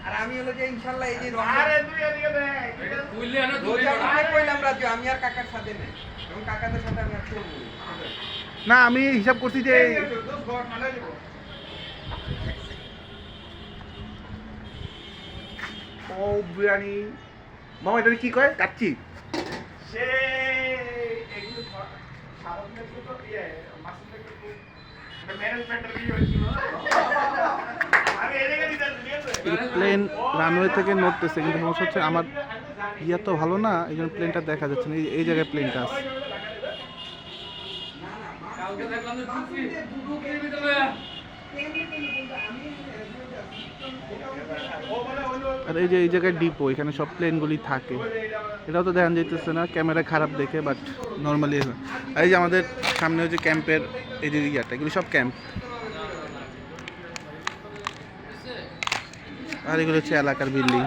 আর আমি হলো যে ইনশাআল্লাহ এই যে আরে তুই এদিকে দেখ কইলে না রোজা উঠে কইলাম রাজু আমি আর কাকার সাথে নেই এবং কাকাদের সাথে আমি আর চলবো না আমি হিসাব করছি যে ও বিরিয়ানি মামা এটা কি কয় কাচ্চি সে এগুলো সারাদিন তো ইয়ে মাসুদ একটু ম্যানেজমেন্টের কি হয়েছিল আমি এদিকে দিতে প্লেন রানওয়ে থেকে নড়তেছে কিন্তু সমস্যা হচ্ছে আমার ইয়া তো ভালো না এই জন্য প্লেনটা দেখা যাচ্ছে না এই জায়গায় প্লেনটা আছে কালকে দেখলাম যে দুটো কিলোমিটার লয়া আর এই যে এই জায়গায় ডিপো এখানে সব প্লেনগুলি থাকে এটাও তো দেখা যাইতেছে না ক্যামেরা খারাপ দেখে বাট নর্মালি এই যে আমাদের সামনে হচ্ছে ক্যাম্পের এই যে ইয়াটা এগুলি সব ক্যাম্প আর এগুলো হচ্ছে এলাকার বিল্ডিং